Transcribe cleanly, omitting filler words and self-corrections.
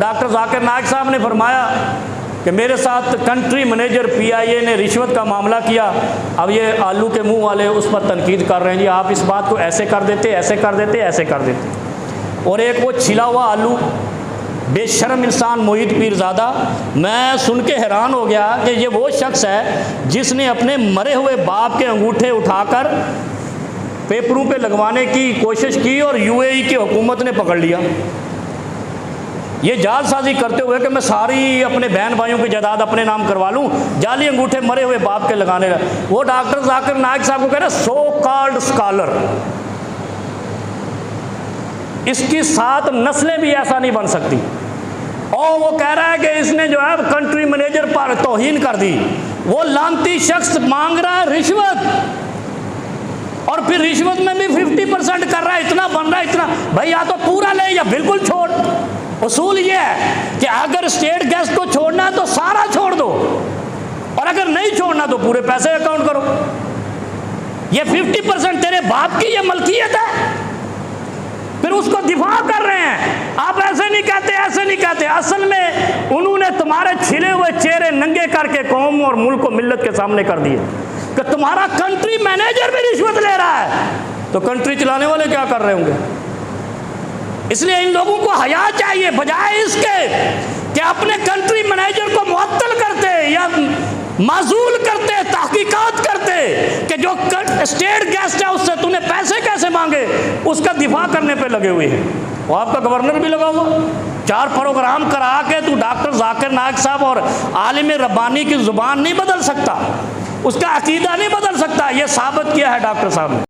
Doctor Zakir Naik साहब ने फरमाया कि मेरे साथ कंट्री मैनेजर पीआईए ने रिश्वत का मामला किया। अब ये आलू के मुंह वाले उस पर तनकीद कर रहे हैं, जी आप इस बात को ऐसे कर देते, ऐसे कर देते, ऐसे कर देते। और एक वो छिला हुआ आलू बेशर्म इंसान मोहित पीरजादा, मैं सुन के हैरान हो गया कि ये वो शख्स है जिसने अपने मरे हुए बाप के अंगूठे उठाकर पेपरों पे लगवाने की कोशिश की और यूएई की हुकूमत ने पकड़ लिया। ये जालसाजी करते हुए कि मैं सारी अपने बहन भाइयों की जायदाद अपने नाम करवा लूं, जाली अंगूठे मरे हुए बाप के लगाने लगा। वो डॉक्टर जाकिर नाइक साहब को कह रहे सो कॉल्ड स्कॉलर, इसकी 7 नस्लें भी ऐसा नहीं बन सकती। और वो कह रहा है कि इसने जो है कंट्री मैनेजर पर तौहीन कर दी। वो लानती शख्स मांग रहा है रिश्वत, और फिर रिश्वत में भी 50% कर रहा है, इतना बन रहा है इतना। भाई या तो पूरा ले या बिल्कुल छोड़। उसूल ये है कि अगर स्टेट गैस को छोड़ना है तो सारा छोड़ दो, और अगर नहीं छोड़ना तो पूरे पैसे अकाउंट करो। ये 50% तेरे बाप की ये मलकियत है, फिर उसको दिफा कर रहे हैं। आप ऐसे नहीं कहते, ऐसे नहीं कहते। असल में उन्होंने तुम्हारे छिले हुए चेहरे नंगे करके कौम और मुल्क को मिल्लत के सामने कर दिए कि तुम्हारा कंट्री मैनेजर भी रिश्वत ले रहा है, तो कंट्री चलाने वाले क्या कर रहे होंगे। इसलिए इन लोगों को हया चाहिए, बजाय इसके कि अपने कंट्री मैनेजर को मुअत्तल करते या माजूल करते, तहकीकात करते कि जो स्टेट गेस्ट है उससे तूने पैसे कैसे मांगे, उसका दिफा करने पे लगे हुए हैं। वो आपका गवर्नर भी लगा हुआ। 4 प्रोग्राम करा के तू डॉक्टर जाकिर नाइक साहब और आलिम रब्बानी की जुबान नहीं बदल सकता, उसका अकीदा नहीं बदल सकता। ये साबित किया है डॉक्टर साहब ने।